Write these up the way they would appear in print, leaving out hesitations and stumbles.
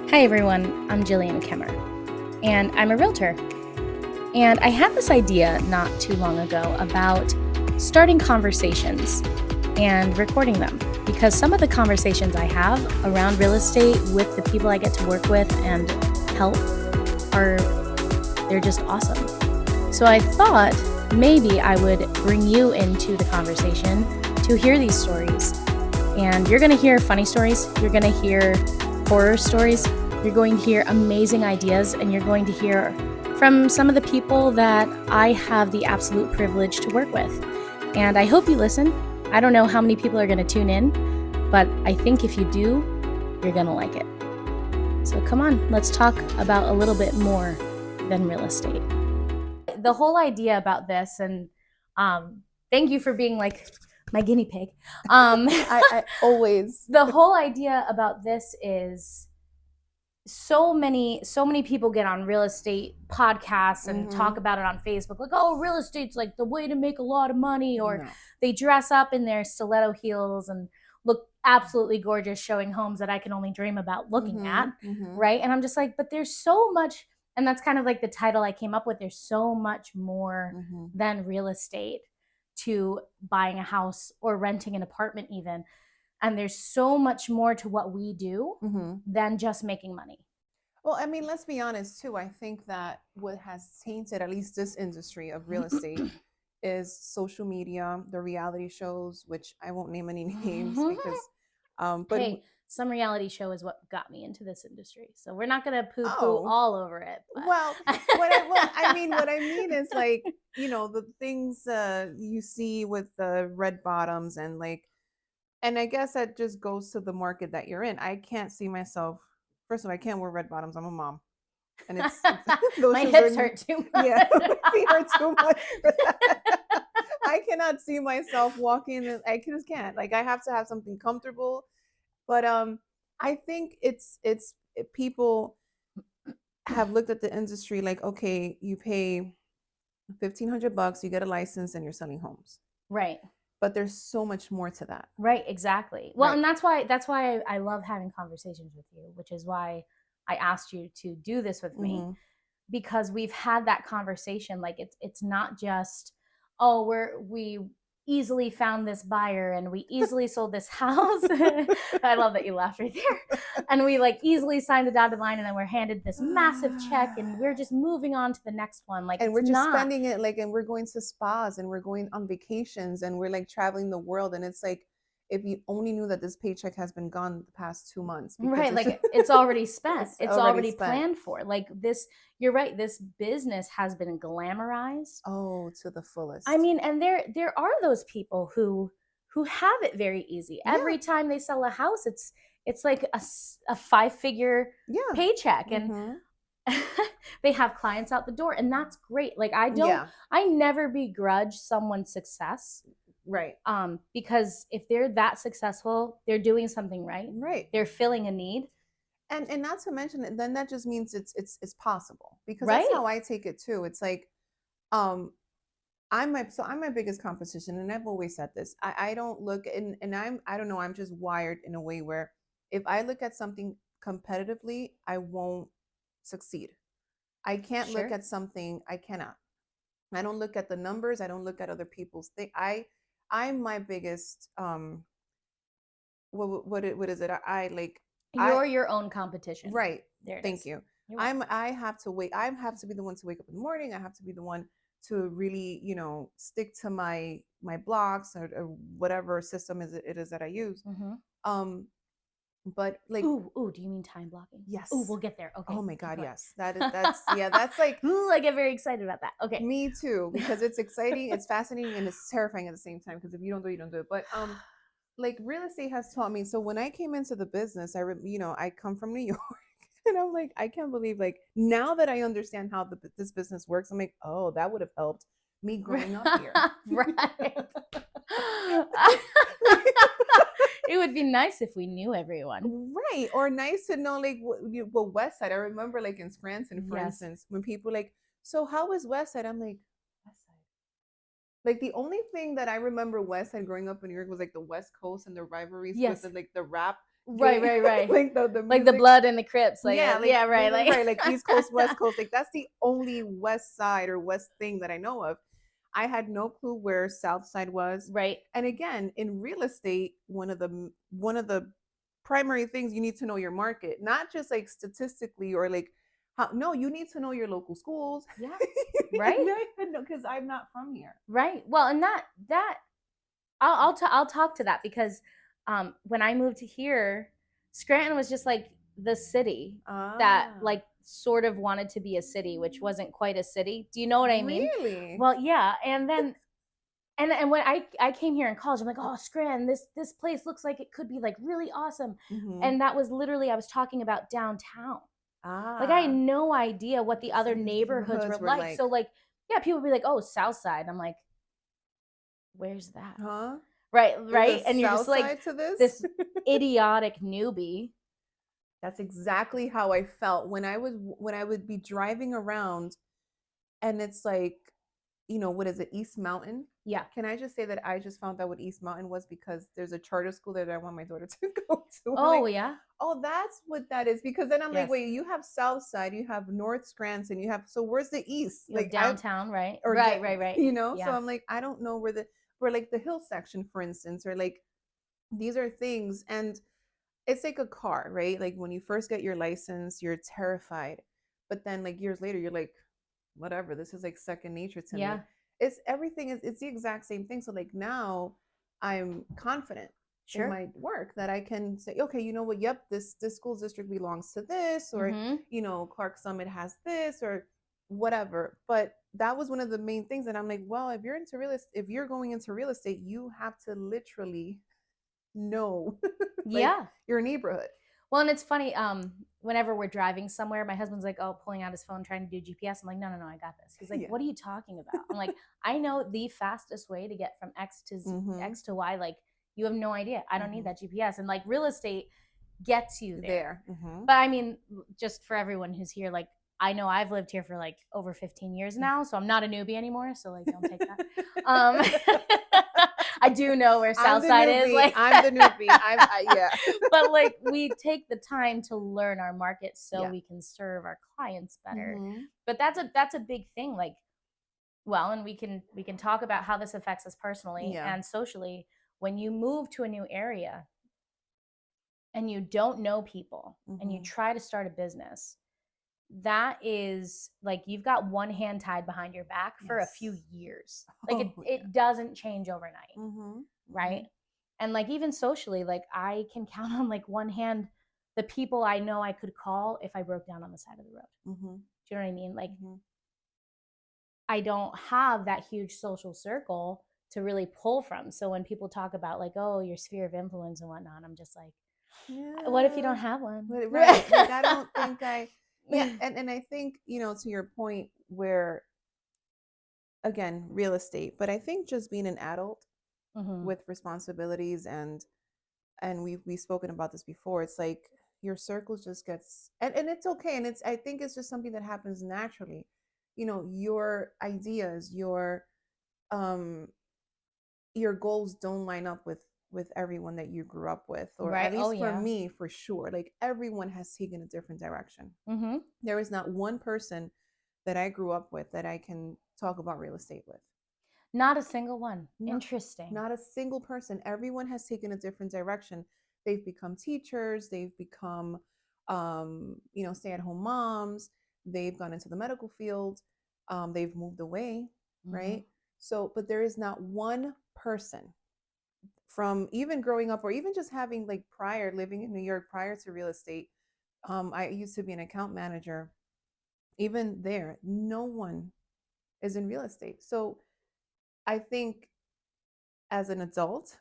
Hi everyone, I'm Jillian Kemmer, and I'm a realtor. And I had this idea not too long ago about starting conversations and recording them, because some of the conversations I have around real estate with the people I get to work with and help they're just awesome. So I thought maybe I would bring you into the conversation to hear these stories. And you're going to hear funny stories, you're going to hear horror stories, you're going to hear amazing ideas, and you're going to hear from some of the people that I have the absolute privilege to work with. And I hope you listen. I don't know how many people are going to tune in, but I think if you do, you're going to like it. So come on, let's talk about a little bit more than real estate. The whole idea about this, and thank you for being like my guinea pig. I always. The whole idea about this is so many people get on real estate podcasts and talk about it on Facebook, like, oh, real estate's like the way to make a lot of money, or they dress up in their stiletto heels and look absolutely gorgeous, showing homes that I can only dream about looking at, right? And I'm just like, but there's so much, and that's kind of like the title I came up with. There's so much more than real estate to buying a house or renting an apartment even. And there's so much more to what we do than just making money. Well, I mean, let's be honest too. I think that what has tainted at least this industry of real estate is social media, the reality shows, which I won't name any names because but hey, some reality show is what got me into this industry, so we're not gonna poo-poo all over it. Well, what I mean is, like, you know, the things you see with the red bottoms and like, and I guess that just goes to the market that you're in. I can't see myself. First of all, I can't wear red bottoms. I'm a mom, and it's those my hips hurt too much. Yeah, my feet hurt too much. I cannot see myself walking. I just can't. Like, I have to have something comfortable. But I think it's people have looked at the industry like, okay, you pay $1,500, you get a license, and you're selling homes. Right. But there's so much more to that. Right, exactly. Well, and that's why I love having conversations with you, which is why I asked you to do this with me, because we've had that conversation. Like, it's not just, oh, we easily found this buyer and we easily sold this house. I love that you laughed right there. And we like easily signed the dotted line, and then we're handed this massive check, and we're just moving on to the next one. Like, and we're just spending it, like, and we're going to spas and we're going on vacations and we're like traveling the world, and it's like, if you only knew that this paycheck has been gone the past 2 months, right? Like, it's already spent. It's already planned for. Like, this, you're right. This business has been glamorized. Oh, to the fullest. I mean, and there are those people who have it very easy. Every time they sell a house, it's like a 5-figure paycheck, and they have clients out the door, and that's great. Like, I never begrudge someone's success. Right. Because if they're that successful, they're doing something right. Right. They're filling a need. And not to mention it, then that just means it's possible, because that's how I take it too. It's like, I'm my biggest competition, and I've always said this. I don't look, and I don't know, I'm just wired in a way where if I look at something competitively, I won't succeed. I can't look at something, I cannot. I don't look at the numbers, I don't look at other people's thing. I'm my biggest what is it? I like, you're your own competition. Right. Thank you. I have to wait. I have to be the one to wake up in the morning. I have to be the one to really, you know, stick to my blocks or whatever system it is that I use. But like, ooh, do you mean time blocking? Yes. Ooh, we'll get there. Okay. Oh my God, yes. That's that's like, ooh, I get very excited about that. Okay. Me too, because it's exciting, it's fascinating, and it's terrifying at the same time, because if you don't do it, you don't do it. But like, real estate has taught me. So when I came into the business, I come from New York. And I'm like, I can't believe, like, now that I understand how this business works, I'm like, oh, that would have helped me growing up here. Right. It would be nice if we knew everyone. Right. Or nice to know, like, what West Side. I remember, like, in Scranton, for instance, when people like, so how was West Side? I'm like, West Side. Like, the only thing that I remember West Side growing up in New York was like the West Coast and the rivalries with like the rap. Right. like the like the music. blood and the Crips. Like, Yeah, like, yeah, right. like East Coast, West Coast. Like that's the only West Side or West thing that I know of. I had no clue where South Side was. Right. And again, in real estate, one of the primary things you need to know your market, not just like statistically or like how. No, you need to know your local schools. Yeah. Right. Because I'm not from here. Right. Well, and that I'll talk to that because when I moved to here, Scranton was just like the city that like sort of wanted to be a city, which wasn't quite a city. Do you know what I mean? Really? Well, yeah. And then and when I came here in college, I'm like, oh, Scranton, this place looks like it could be like really awesome. Mm-hmm. And that was literally I was talking about downtown. Like I had no idea what the other neighborhoods were like. So like, yeah, people would be like, oh, South Side. I'm like, where's that? Huh? Right. And you're just like to this idiotic newbie. That's exactly how I felt when I would be driving around, and it's like, what is it, East Mountain? Yeah. Can I just say that I just found out what East Mountain was because there's a charter school that I want my daughter to go to. Oh, like, yeah. oh, that's what that is. Because then I'm Yes. like, wait, you have South Side, you have North Scranton, so where's the East? Like downtown, right? Or right. So I'm like, I don't know where like the hill section, for instance, or like these are things. And it's like a car, right? Like when you first get your license, you're terrified. But then like years later, you're like, whatever, this is like second nature to me. It's the exact same thing. So like now I'm confident in my work that I can say, okay, you know what? Yep, this school district belongs to this, or Clark Summit has this, or whatever. But that was one of the main things that I'm like, well, if you're going into real estate, you have to literally know your neighborhood. Well, and it's funny, whenever we're driving somewhere, my husband's like, oh, pulling out his phone trying to do GPS. I'm like, no, I got this. He's like, what are you talking about? I'm like, I know the fastest way to get from X to Z, X to Y. Like, you have no idea. I don't need that GPS. And like real estate gets you there. But I mean, just for everyone who's here, like, I know I've lived here for like over 15 years now, so I'm not a newbie anymore. So like, don't take that. I do know where Southside is. Like, I'm the newbie. Yeah. But like, we take the time to learn our market so we can serve our clients better. But that's a big thing. Like, well, and we can talk about how this affects us personally and socially. When you move to a new area and you don't know people and you try to start a business, that is like you've got one hand tied behind your back for a few years. Like it doesn't change overnight, right? And like even socially, like I can count on like one hand the people I know I could call if I broke down on the side of the road. Do you know what I mean? Like I don't have that huge social circle to really pull from. So when people talk about like, oh, your sphere of influence and whatnot, I'm just like, what if you don't have one? Right. Like I don't think and I think, to your point where, again, real estate, but I think just being an adult with responsibilities and we've spoken about this before, it's like your circle just gets, and it's okay. And I think it's just something that happens naturally. Your ideas, your goals don't line up with everyone that you grew up with, or at least for me, for sure. Like everyone has taken a different direction. There is not one person that I grew up with that I can talk about real estate with. Not a single one. No, interesting. Not a single person. Everyone has taken a different direction. They've become teachers. They've become, stay-at-home moms. They've gone into the medical field. They've moved away, right? So, but there is not one person from even growing up or even just having like living in New York prior to real estate. I used to be an account manager. Even there, no one is in real estate. So I think as an adult,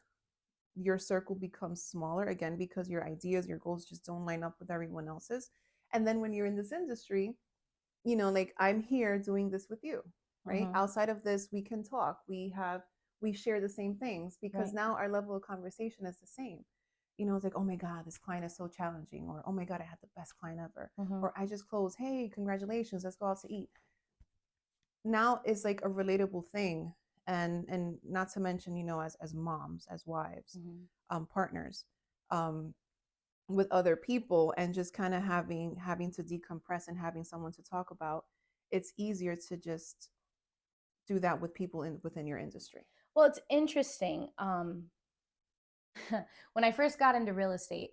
your circle becomes smaller again because your ideas, your goals just don't line up with everyone else's. And then when you're in this industry, like I'm here doing this with you, right? Outside of this, we can talk. We share the same things because now our level of conversation is the same. It's like, oh my God, this client is so challenging, or oh my God, I had the best client ever, or I just closed. Hey, congratulations, let's go out to eat. Now it's like a relatable thing, and not to mention, as moms, as wives, partners, with other people and just kind of having to decompress and having someone to talk about, it's easier to just do that with people within your industry. Well, it's interesting. When I first got into real estate,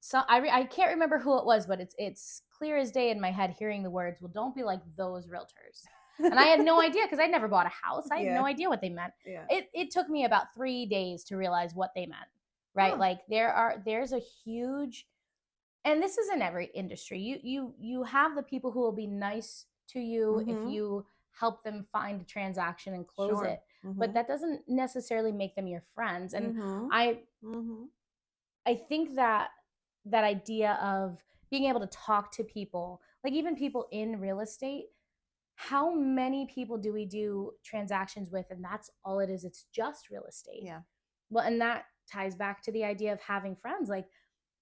so I can't remember who it was, but it's clear as day in my head hearing the words, "Well, don't be like those realtors." And I had no idea because I'd never bought a house. I had no idea what they meant. Yeah. It took me about 3 days to realize what they meant. Right? Huh. Like there's a huge, and this is in every industry. You have the people who will be nice to you if you help them find a transaction and close it. But that doesn't necessarily make them your friends. And I think that idea of being able to talk to people, like even people in real estate, how many people do we do transactions with, and that's all it is? It's just real estate. Yeah. Well, and that ties back to the idea of having friends. Like,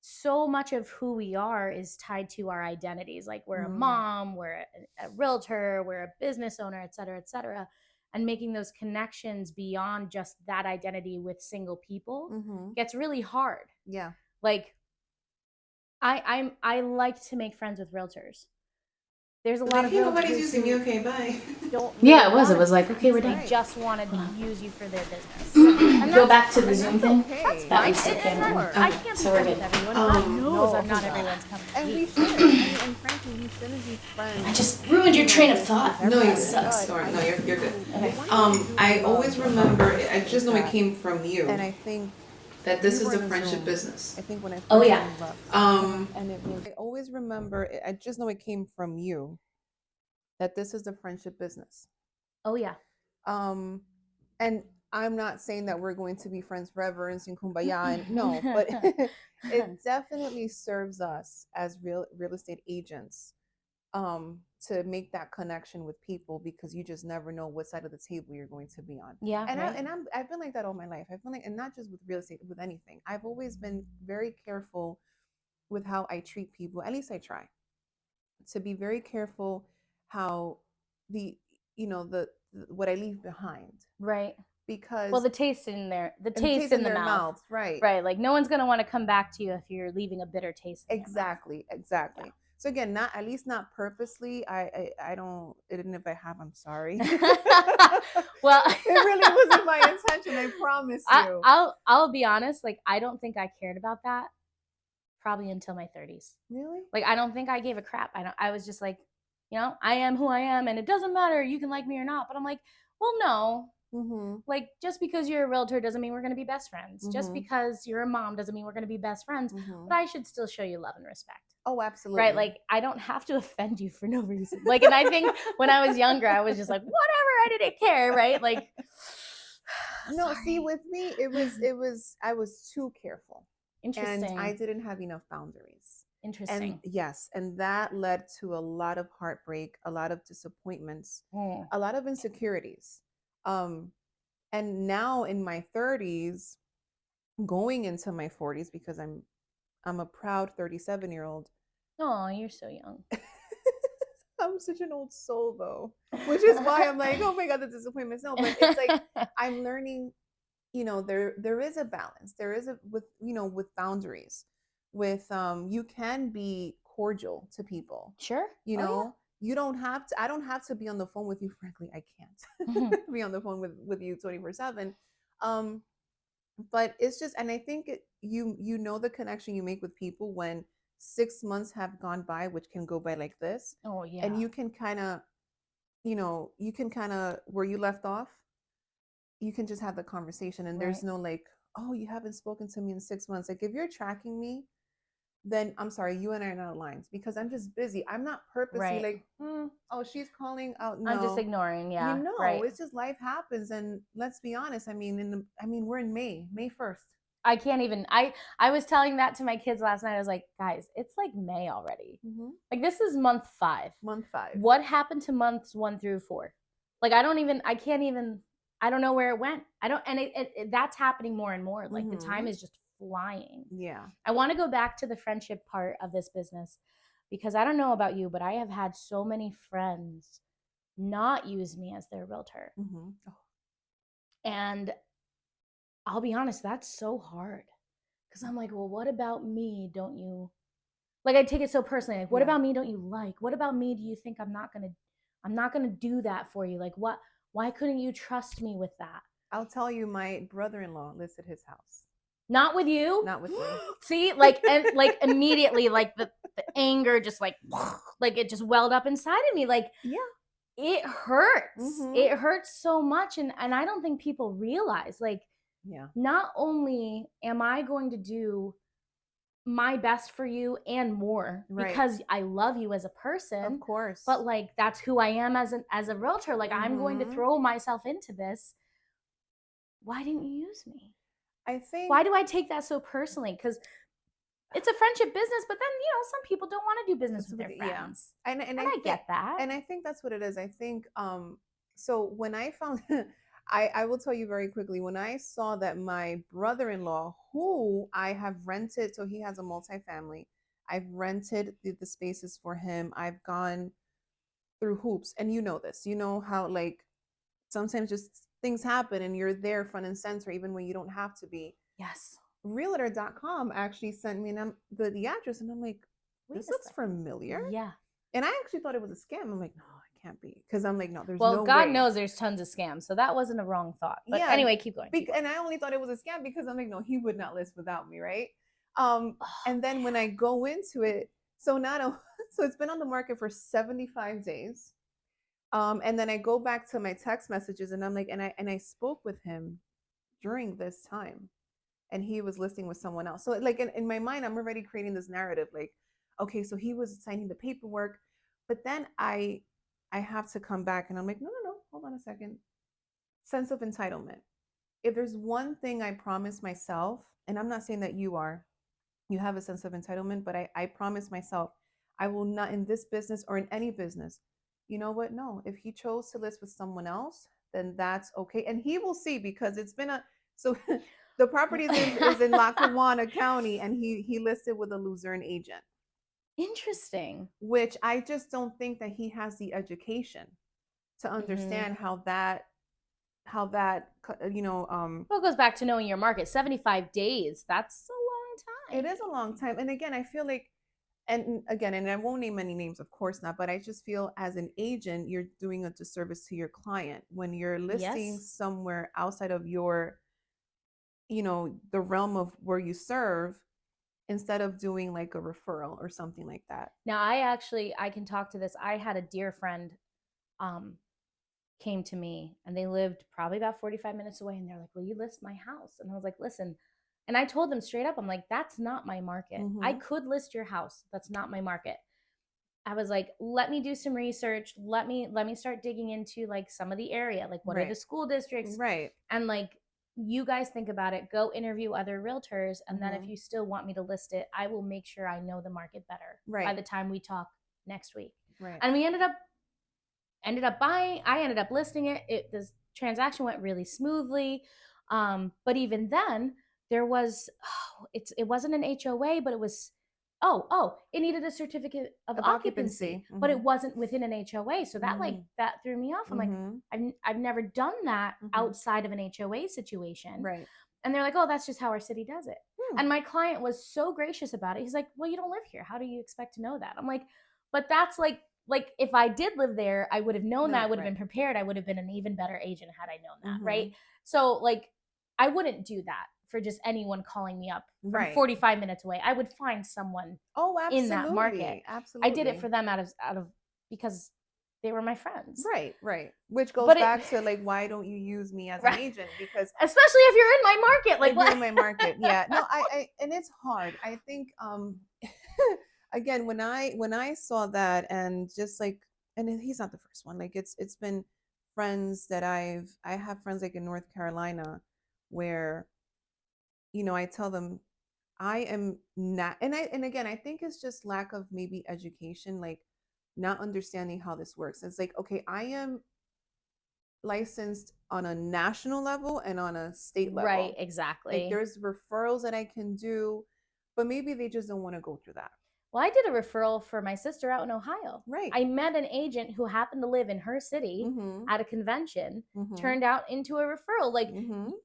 so much of who we are is tied to our identities. Like, we're a mom, we're a realtor, we're a business owner, et cetera, et cetera. And making those connections beyond just that identity with single people gets really hard. Yeah. Like, I like to make friends with realtors. There's a lot of nobody's using me. Okay, bye. Don't really yeah, it was. It was like, okay, we're done. They just want to use you for their business. And go back to the Zoom thing. Okay. That's That fine. was the camera. I can't be friends with everyone. God knows I'm not everyone's cup of And tea. we should. And frankly, we shouldn't be friends. I just ruined your train of thought. No, That you sucks. No, you're good. Okay. I always remember. I just know it came from you. And I think that this is a friendship business. I think when I first Oh, yeah. and it was, I always remember. I just know it came from you. That this is a friendship business. Oh yeah. And I'm not saying that we're going to be friends forever and sing kumbaya, and no, but it definitely serves us as real estate agents to make that connection with people, because you just never know what side of the table you're going to be on. Yeah. And right. I've been like that all my life. I feel like, and not just with real estate, with anything. I've always been very careful with how I treat people. At least I try to be very careful how the what I leave behind. Right. Because the taste in there, the taste in the their mouth. mouths, right? Right. Like, no one's gonna want to come back to you if you're leaving a bitter taste. In Exactly. Yeah. So again, not purposely. I don't. And if I have, I'm sorry. Well, it really wasn't my intention. I promise you. I'll be honest. Like, I don't think I cared about that probably until my 30s. Really? Like, I don't think I gave a crap. I was just like, I am who I am, and it doesn't matter. You can like me or not. But I'm like, well, no. Like, just because you're a realtor doesn't mean we're going to be best friends. Just because you're a mom doesn't mean we're going to be best friends. But I should still show you love and respect. Oh, absolutely. Right? Like, I don't have to offend you for no reason. Like, and I think when I was younger, I was just like, whatever, I didn't care, right? Like, no, see, with me, I was too careful. Interesting. And I didn't have enough boundaries. Interesting. And yes, and that led to a lot of heartbreak, a lot of disappointments, a lot of insecurities. And now in my 30s, going into my 40s, because I'm a proud 37-year-old. Oh, you're so young. I'm such an old soul, though, which is why I'm like, oh my God, the disappointments. No, but it's like I'm learning. There is a balance. There is with boundaries. With you can be cordial to people. Sure. You don't have to. I don't have to be on the phone with you. Frankly, I can't be on the phone with you 24/7. But it's just, and I think you know the connection you make with people when 6 months have gone by, which can go by like this. Oh yeah. And you can kind of, where you left off, you can just have the conversation, and there's no like, oh, you haven't spoken to me in 6 months. Like, if you're tracking me, then I'm sorry, you and I are not aligned, because I'm just busy. I'm not purposely like, oh, she's calling out. No. I'm just ignoring. Yeah. It's just life happens. And let's be honest. I mean, we're in May 1st. I can't even, I was telling that to my kids last night. I was like, guys, it's like May already. Like, this is month 5. Month 5. What happened to months 1 through 4? Like, I don't know where it went. And that's happening more and more. Like, the time is just flying. Yeah. I want to go back to the friendship part of this business, because I don't know about you, but I have had so many friends not use me as their realtor. And I'll be honest, that's so hard, Because I'm like, well, what about me? Don't you like? I take it so personally. Like, what about me? Don't you like? What about me? Do you think I'm not gonna do that for you? Like, what? Why couldn't you trust me with that? I'll tell you, my brother-in-law listed his house. Not with you. Not with me. See, like, and like immediately, like the anger just like it just welled up inside of me. Like, yeah, it hurts. It hurts so much, and I don't think people realize, like, not only am I going to do my best for you and more because I love you as a person, of course, but like that's who I am as a realtor. Like, I'm going to throw myself into this. Why didn't you use me? I think. Why do I take that so personally? Because it's a friendship business, but then, some people don't want to do business with their friends. Yeah. And I get that. And I think that's what it is. I think so when I found I will tell you very quickly, when I saw that my brother-in-law, who I have rented, so he has a multifamily, I've rented the spaces for him. I've gone through hoops, and you know this. You know how, like, sometimes just things happen and you're there front and center even when you don't have to be. Yes. Realtor.com actually sent me the address, and I'm like, this looks familiar. Yeah. And I actually thought it was a scam. I'm like, no, it can't be. Because I'm like, no, there's no way. Well, God knows there's tons of scams. So that wasn't a wrong thought. But anyway, keep going. And I only thought it was a scam because I'm like, no, he would not list without me, right? And then when I go into it, so it's been on the market for 75 days. And then I go back to my text messages, and I'm like, and I spoke with him during this time, and he was listing with someone else. So like in my mind, I'm already creating this narrative, like, okay, so he was signing the paperwork, but then I have to come back, and I'm like, no, hold on a second. Sense of entitlement. If there's one thing I promise myself, and I'm not saying that you have a sense of entitlement, but I promise myself, I will not, in this business or in any business, you know what? No, if he chose to list with someone else, then that's okay. And he will see, because it's been the property is in Lackawanna County, and he listed with a Luzerne agent. Interesting. Which I just don't think that he has the education to understand how that well, it goes back to knowing your market. 75 days, that's a long time. It is a long time. And again, I feel like, and I won't name any names, of course not, but I just feel as an agent, you're doing a disservice to your client when you're listing somewhere outside of your, the realm of where you serve, instead of doing like a referral or something like that. Now, I can talk to this. I had a dear friend came to me, and they lived probably about 45 minutes away, and they're like, will you list my house? And I was like, listen, and I told them straight up, I'm like, that's not my market. I could list your house. That's not my market. I was like, let me do some research. Let me start digging into like some of the area, like what are the school districts? Right. And like, you guys think about it, go interview other realtors. And then if you still want me to list it, I will make sure I know the market better by the time we talk next week. Right. And we ended up buying, I ended up listing it. This transaction went really smoothly. But even then there was, it wasn't an HOA, but it was, it needed a certificate of occupancy, but it wasn't within an HOA. So that that threw me off. I'm like, I've never done that outside of an HOA situation. Right. And they're like, oh, that's just how our city does it. And my client was so gracious about it. He's like, well, you don't live here. How do you expect to know that? I'm like, but that's like if I did live there, I would have known that. I would have been prepared. I would have been an even better agent had I known that. Right. So like, I wouldn't do that for just anyone calling me up from 45 minutes away. I would find someone in that market. Absolutely. I did it for them out of because they were my friends. Right. Which goes back to like, why don't you use me as an agent? Because especially if you're in my market, like you're in my market. Yeah. No, I and it's hard. I think again, when I saw that, and just like, and he's not the first one. Like it's been friends that I have friends like in North Carolina where, I tell them I am not, and again, I think it's just lack of maybe education, like not understanding how this works. It's like, okay, I am licensed on a national level and on a state level. Right, exactly. Like there's referrals that I can do, but maybe they just don't want to go through that. Well, I did a referral for my sister out in Ohio. Right. I met an agent who happened to live in her city at a convention, turned out into a referral. Like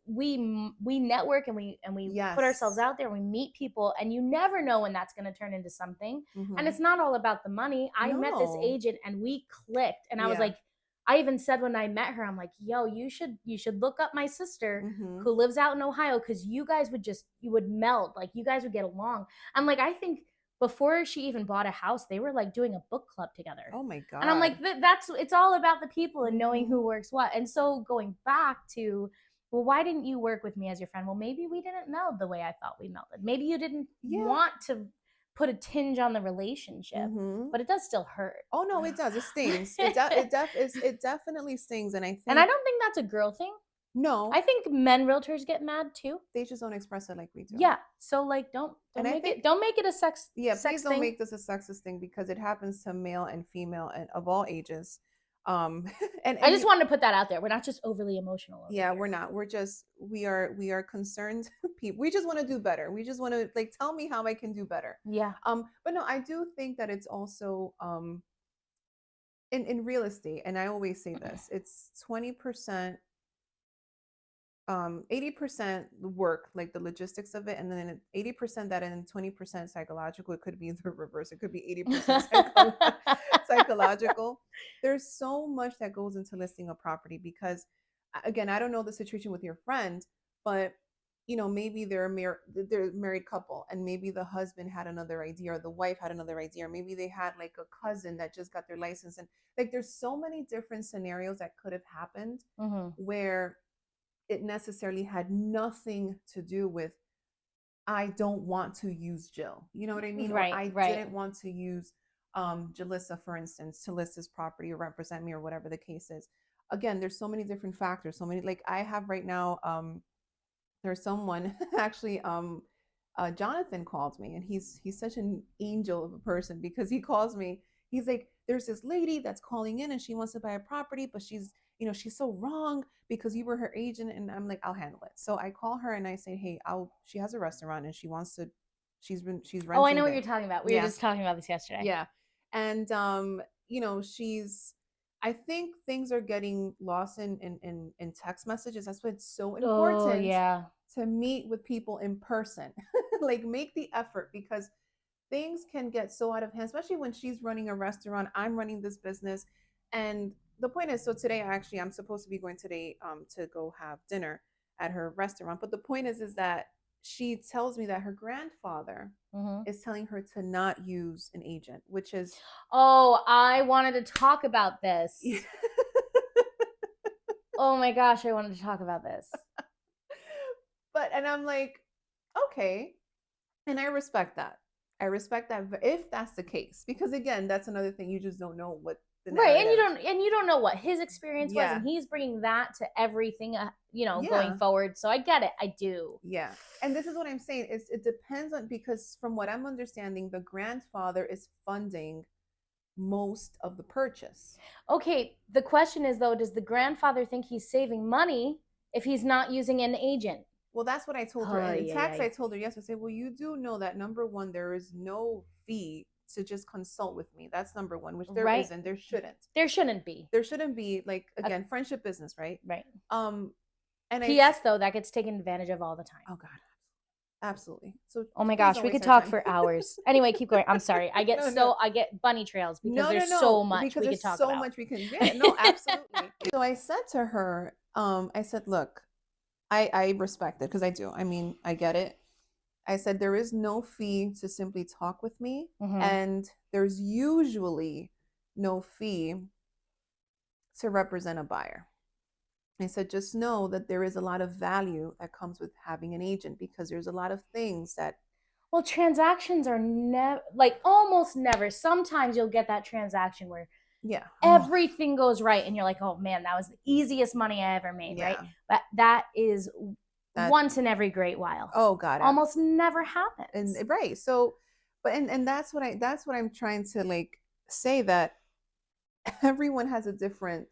we network and we put ourselves out there, and we meet people, and you never know when that's going to turn into something. And it's not all about the money. I met this agent and we clicked, and I was like, I even said when I met her, I'm like, yo, you should look up my sister who lives out in Ohio, because you guys you would meld. Like, you guys would get along. I'm like, I think before she even bought a house, they were like doing a book club together. Oh my God. And I'm like, it's all about the people and knowing who works what. And so going back to, well, why didn't you work with me as your friend? Well, maybe we didn't meld the way I thought we melded. Maybe you didn't want to put a tinge on the relationship, but it does still hurt. Oh no, it does. It stings. It definitely stings. And I think, and I don't think that's a girl thing. No, I think men realtors get mad too. They just don't express it like we do. Yeah. So like, don't make it a sex. Yeah, sex please don't thing. make this a sexist thing, because it happens to male and female and of all ages. And I just wanted to put that out there. We're not just overly emotional. Yeah, we're not. We're just we are concerned people. We just want to do better. We just want to, like, tell me how I can do better. Yeah. But no, I do think that it's also in real estate, and I always say this, it's 20%. 80% work, like the logistics of it, and then 80% that, and 20% psychological. It could be the reverse. It could be 80% psychological. There's so much that goes into listing a property, because again, I don't know the situation with your friend, but maybe they're a married couple, and maybe the husband had another idea, or the wife had another idea, or maybe they had like a cousin that just got their license, and like there's so many different scenarios that could have happened where it necessarily had nothing to do with, I don't want to use Jill. You know what I mean? Right, or I didn't want to use Julissa, for instance, to list this property or represent me, or whatever the case is. Again, there's so many different factors. So many, like I have right now, there's someone actually, Jonathan called me, and he's such an angel of a person, because he calls me. He's like, there's this lady that's calling in, and she wants to buy a property, but she's so wrong because you were her agent. And I'm like, I'll handle it. So I call her and I say, hey, she has a restaurant and she's renting. Oh, I know what you're talking about. We were just talking about this yesterday. Yeah. And, I think things are getting lost in text messages. That's why it's so important to meet with people in person. Like, make the effort, because things can get so out of hand, especially when she's running a restaurant, I'm running this business. And the point is, so today I'm supposed to be going today to go have dinner at her restaurant. But the point is that she tells me that her grandfather is telling her to not use an agent, which is... Oh, I wanted to talk about this. Oh my gosh, I wanted to talk about this. And I'm like, okay. And I respect that. If that's the case, because again, that's another thing. You just don't know what the right, and you don't know what his experience was, and he's bringing that to everything, going forward. So I get it. I do. Yeah, and this is what I'm saying. It depends on, because from what I'm understanding, the grandfather is funding most of the purchase. Okay, the question is though, does the grandfather think he's saving money if he's not using an agent? Well, that's what I told her in text. I told her yesterday, well, you do know that, number one, there is no fee to just consult with me. That's number one, which there isn't. There shouldn't. There shouldn't be. There shouldn't be, like, again, friendship business, right? Right. And P.S. though, that gets taken advantage of all the time. Oh God, absolutely. So, oh my gosh, we could talk for hours. Anyway, keep going. I'm sorry. I get I get bunny trails because there's so much we could talk about. So much we can. Yeah, no, absolutely. So I said to her, I said, look, I respect it, because I do. I mean, I get it. I said, there is no fee to simply talk with me. And there's usually no fee to represent a buyer. I said, just know that there is a lot of value that comes with having an agent, because there's a lot of things that... Well, transactions are almost never. Sometimes you'll get that transaction where everything goes right, and you're like, oh man, that was the easiest money I ever made, right? But that is once in every great while. Oh God, almost never happens. And right, so, but and that's what I'm trying to, like, say, that everyone has a different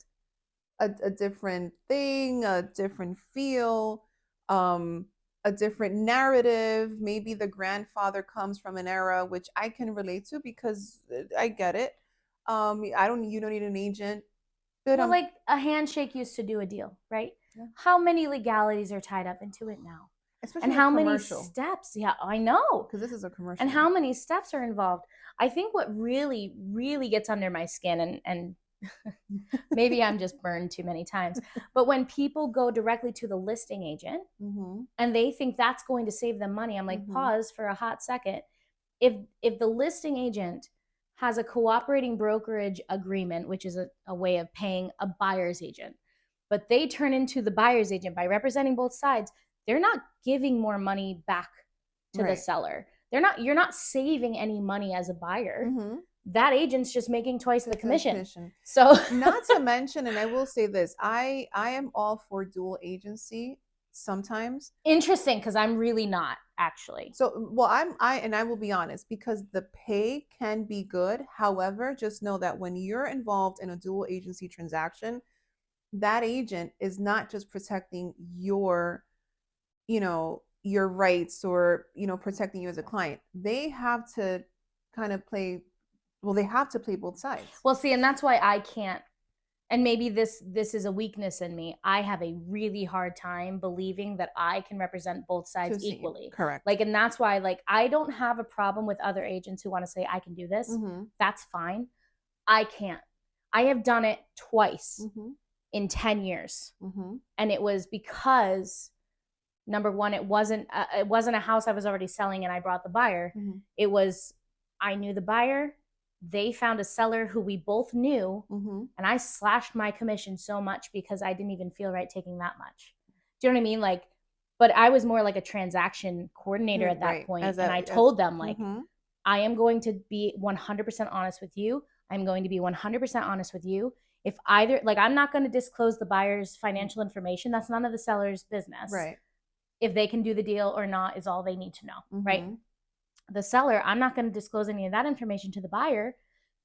thing, a different feel, a a different narrative. Maybe the grandfather comes from an era which I can relate to because I get it. You don't need an agent. But well, like a handshake used to do a deal, right? Yeah. How many legalities are tied up into it now? Especially and how many steps? Yeah, I know. Because this is a commercial. And how many steps are involved? I think what really, really gets under my skin, and maybe I'm just burned too many times, but when people go directly to the listing agent and they think that's going to save them money, I'm like, pause for a hot second. If the listing agent has a cooperating brokerage agreement, which is a way of paying a buyer's agent, but they turn into the buyer's agent by representing both sides, they're not giving more money back to the seller. You're not saving any money as a buyer. That agent's just making twice the commission. So not to mention, and I will say this, I am all for dual agency sometimes. Interesting, because I'm really not, actually. So well, I will be honest, because the pay can be good. However, just know that when you're involved in a dual agency transaction, that agent is not just protecting your rights or protecting you as a client. They have to kind of play both sides. Well, see, and that's why I can't, and maybe this is a weakness in me. I have a really hard time believing that I can represent both sides equally. Correct. Like, and that's why, like, I don't have a problem with other agents who want to say I can do this. That's fine. I can't. I have done it twice in 10 years. And it was because, number one, it wasn't a house I was already selling and I brought the buyer. It was, I knew the buyer. They found a seller who we both knew, and I slashed my commission so much because I didn't even feel right taking that much. Do you know what I mean? Like, but I was more like a transaction coordinator at that point, and I told them, like, I am going to be 100% honest with you. I'm going to be 100% honest with you. If either, like, I'm not going to disclose the buyer's financial information. That's none of the seller's business. Right. If they can do the deal or not is all they need to know, right? The seller, I'm not going to disclose any of that information to the buyer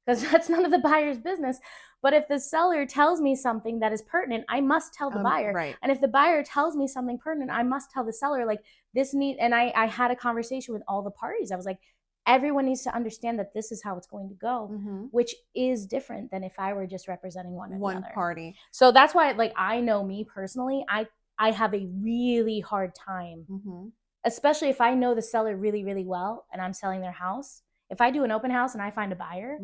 because that's none of the buyer's business. But if the seller tells me something that is pertinent, I must tell the buyer. Right. And if the buyer tells me something pertinent, I must tell the seller, like, and I had a conversation with all the parties. I was like, everyone needs to understand that this is how it's going to go, which is different than if I were just representing one party. So that's why, like, I know me personally, I have a really hard time, especially if I know the seller really, really well and I'm selling their house. If I do an open house and I find a buyer,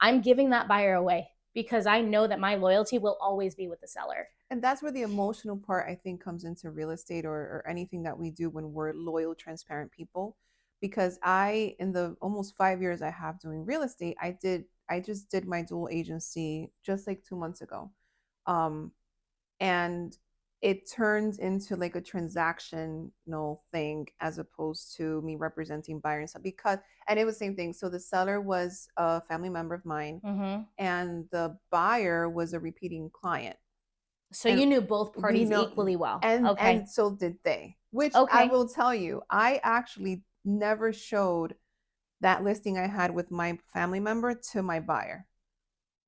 I'm giving that buyer away because I know that my loyalty will always be with the seller. And that's where the emotional part, I think, comes into real estate or anything that we do when we're loyal, transparent people. Because in the almost 5 years I have doing real estate, I just did my dual agency just like 2 months ago. And it turned into like a transactional thing as opposed to me representing buyer and stuff, and it was the same thing. So the seller was a family member of mine and the buyer was a repeating client. So you knew both parties equally well. And so did they, which I will tell you, I actually never showed that listing I had with my family member to my buyer.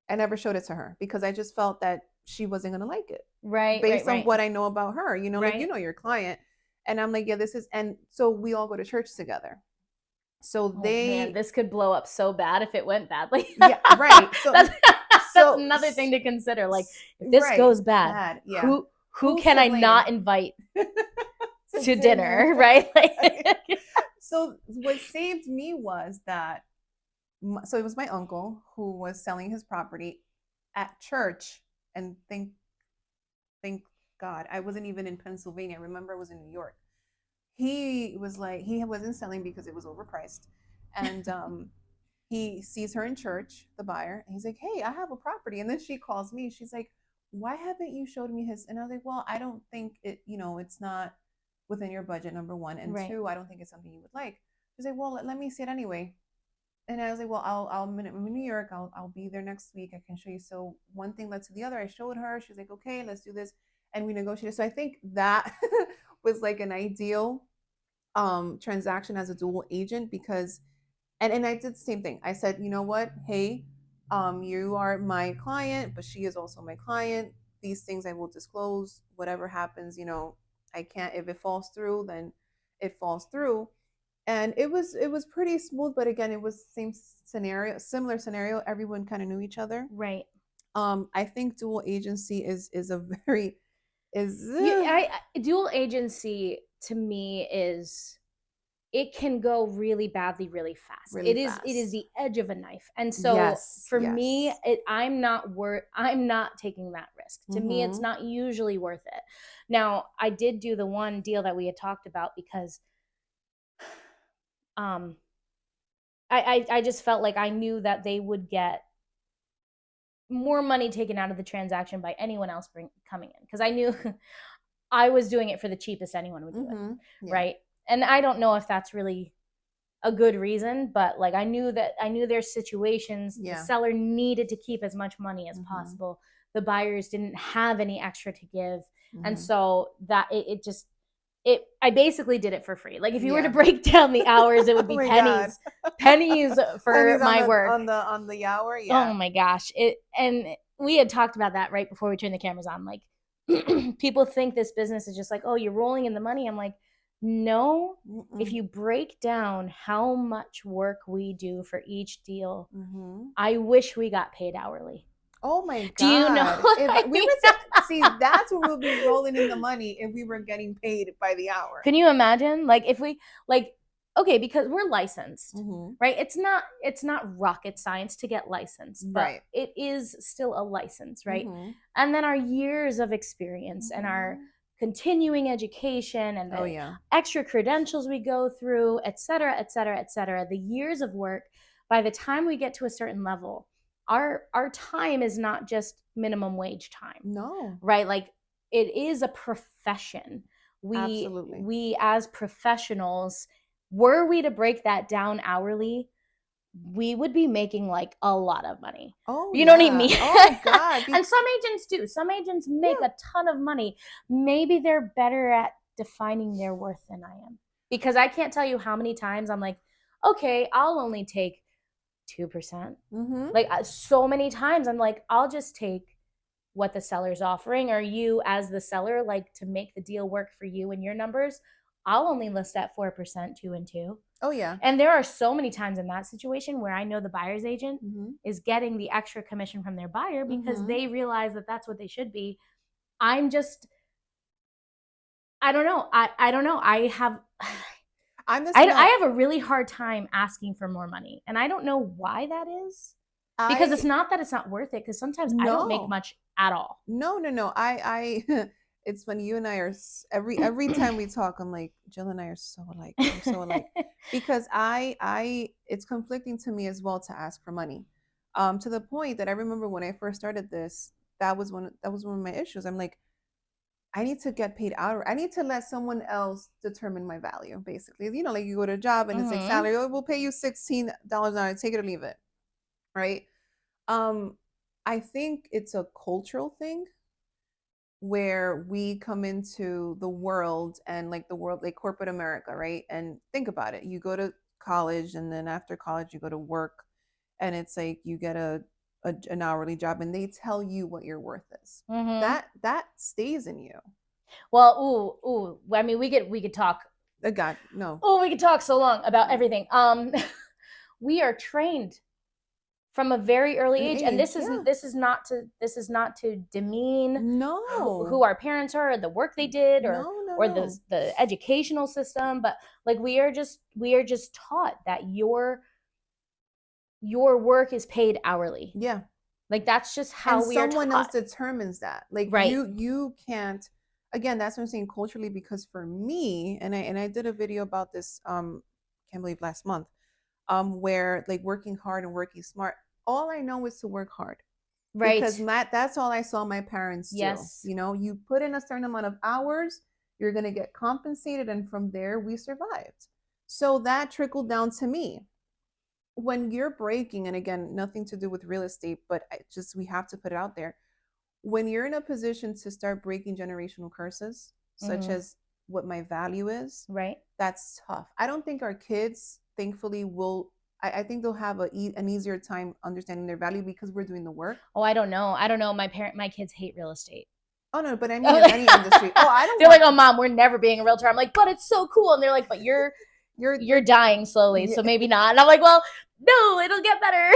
I never showed it to her because I just felt that she wasn't going to like it. Right. Based on what I know about her, like, your client. And I'm like, yeah, and so we all go to church together. So man, this could blow up so bad if it went badly. Yeah, right. So that's another thing to consider. Like, if this goes bad, who can I not invite to dinner, right? So what saved me was that, so it was my uncle who was selling his property at church, and thank God I wasn't even in Pennsylvania. I remember I was in New York. He was like, he wasn't selling because it was overpriced, and he sees her in church, the buyer, and he's like, hey, I have a property. And then she calls me. She's like, why haven't you showed me his? And I was like, well, I don't think it, it's not within your budget, number one. And two, I don't think it's something you would like. She's like, well, let me see it anyway. And I was like, well, I'm in New York. I'll be there next week. I can show you. So one thing led to the other. I showed her. She's like, okay, let's do this. And we negotiated. So I think that was like an ideal transaction as a dual agent, because, and I did the same thing. I said, you know what? Hey, you are my client, but she is also my client. These things I will disclose. Whatever happens, I can't, if it falls through, then it falls through. And it was pretty smooth, but again, it was similar scenario. Everyone kind of knew each other. Right. I think dual agency is a very dual agency to me is, it can go really badly really fast. Really it fast. is the edge of a knife. And so for me, I'm not taking that risk. To me, it's not usually worth it. Now, I did do the one deal that we had talked about because I just felt like I knew that they would get more money taken out of the transaction by anyone else coming in, because I knew I was doing it for the cheapest anyone would do it, right? And I don't know if that's really a good reason, but like I knew there's situations the seller needed to keep as much money as possible. The buyers didn't have any extra to give, and so that I basically did it for free. Like if you were to break down the hours, it would be pennies for my work on the hour. Oh my gosh. And we had talked about that right before we turned the cameras on. Like people think this business is just like, oh, you're rolling in the money. I'm like, no. If you break down how much work we do for each deal, I wish we got paid hourly. Oh my God. Do you know? If we were see, that's when we'll be rolling in the money, if we were getting paid by the hour. Can you imagine? Like if we okay, because we're licensed, right? It's not rocket science to get licensed, but it is still a license, right? And then our years of experience and our continuing education and the extra credentials we go through, et cetera, et cetera, et cetera, the years of work, by the time we get to a certain level, our time is not just minimum wage time. No. Right? Like it is a profession. We as professionals, were we to break that down hourly, we would be making like a lot of money. Oh, you know what I mean? Oh God. And some agents do. Some agents make a ton of money. Maybe they're better at defining their worth than I am. Because I can't tell you how many times I'm like, okay, I'll only take 2%. Like so many times I'm like, I'll just take what the seller's offering, or you as the seller, like to make the deal work for you and your numbers, I'll only list at 4%, 2 and 2. Oh yeah. And there are so many times in that situation where I know the buyer's agent is getting the extra commission from their buyer because they realize that that's what they should be. I'm just, I don't know. I don't know. I have a really hard time asking for more money. And I don't know why that is. Because it's not that it's not worth it. Because sometimes I don't make much at all. No. I it's funny. You and I are every time we talk, I'm like, Jill and I are so alike. We're so alike. Because it's conflicting to me as well to ask for money. To the point that I remember when I first started this, that was one of my issues. I'm like, I need to get paid out, or I need to let someone else determine my value, basically. You know, like you go to a job and it's like salary, oh, we'll pay you $16 an hour, take it or leave it. Right? I think it's a cultural thing where we come into the world and like corporate America, right? And think about it. You go to college, and then after college you go to work, and it's like you get an hourly job and they tell you what your worth is. That stays in you. Well, I mean, we could talk. God, no. Oh, we could talk so long about everything. We are trained from a very early age, and this is not to demean who our parents are, or the work they did, or the educational system, but like we are just taught that your work is paid hourly. Yeah. Like that's just how we are taught. Someone else determines that. Like you can't. Again, that's what I'm saying culturally, because for me, and I did a video about this, can't believe last month, where like working hard and working smart, all I know is to work hard. Right. Because that's all I saw my parents do. Yes. You know, you put in a certain amount of hours, you're going to get compensated. And from there, we survived. So that trickled down to me. When you're breaking, and again, nothing to do with real estate, but we have to put it out there. When you're in a position to start breaking generational curses, such as what my value is, right? That's tough. I don't think our kids, thankfully, will. I think they'll have an easier time understanding their value because we're doing the work. Oh, I don't know. My kids hate real estate. Oh no, but I mean in any industry. Oh, I don't. They're like, oh, mom, we're never being a realtor. I'm like, but it's so cool. And they're like, but you're dying slowly, so maybe not. And I'm like, well, no, it'll get better.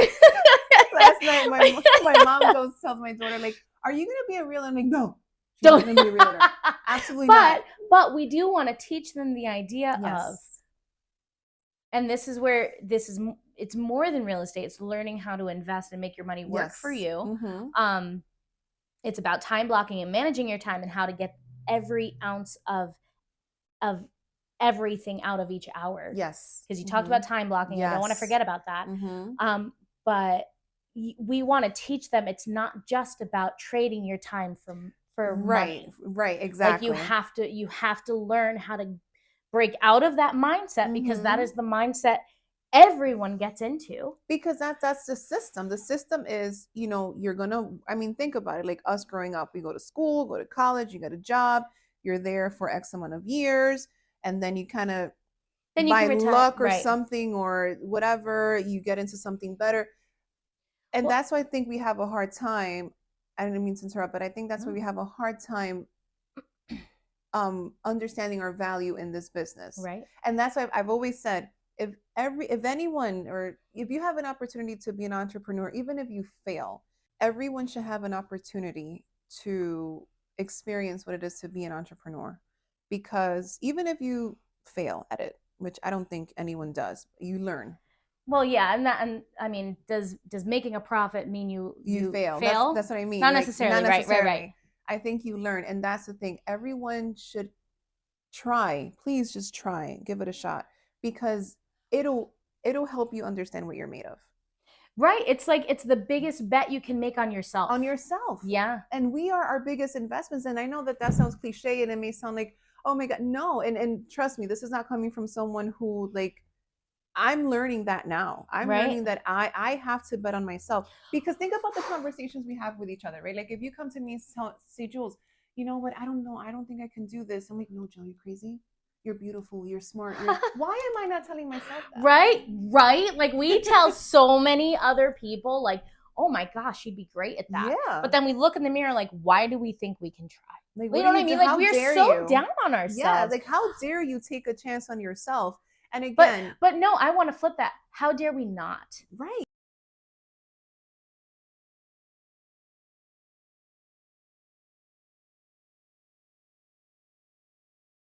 Last night, my mom tells my daughter, like, are you gonna be a realtor? I'm like, no, she's not gonna be a realtor. Absolutely not. But we do want to teach them the idea of, and this is where it's more than real estate. It's learning how to invest and make your money work for you. Mm-hmm. It's about time blocking and managing your time and how to get every ounce of everything out of each hour. Yes. Because you talked about time blocking. I don't want to forget about that. Mm-hmm. But we want to teach them it's not just about trading your time for money. Right, exactly. Like you have to learn how to break out of that mindset, because that is the mindset everyone gets into. Because that's the system. The system is, you're gonna, think about it, like us growing up, we go to school, go to college, you get a job, you're there for X amount of years, and then you kind of, by luck or something or whatever, you get into something better. And that's why I think we have a hard time. I didn't mean to interrupt, but I think that's why we have a hard time understanding our value in this business. Right. And that's why I've always said, if anyone, or if you have an opportunity to be an entrepreneur, even if you fail, everyone should have an opportunity to experience what it is to be an entrepreneur. Because even if you fail at it, which I don't think anyone does, you learn. Well, yeah, and I mean, does making a profit mean you fail? That's what I mean. Not necessarily, right. I think you learn, and that's the thing. Everyone should try. Please just try, give it a shot, because it'll help you understand what you're made of. Right. It's like, it's the biggest bet you can make on yourself. On yourself. Yeah. And we are our biggest investments. And I know that sounds cliche, and it may sound like, oh my God, no. And trust me, this is not coming from someone who, like, I'm learning that now. I'm learning that I have to bet on myself, because think about the conversations we have with each other, right? Like, if you come to me and say, Jules, you know what? I don't know. I don't think I can do this. I'm like, no, Jill, you're crazy. You're beautiful. You're smart. Why am I not telling myself that? Right. Like, we tell so many other people, like, oh my gosh, she'd be great at that. Yeah. But then we look in the mirror, like, why do we think we can try? Like, you know what I mean? Like, we're so down on ourselves. Yeah. Like, how dare you take a chance on yourself? And again, but no, I want to flip that. How dare we not? Right.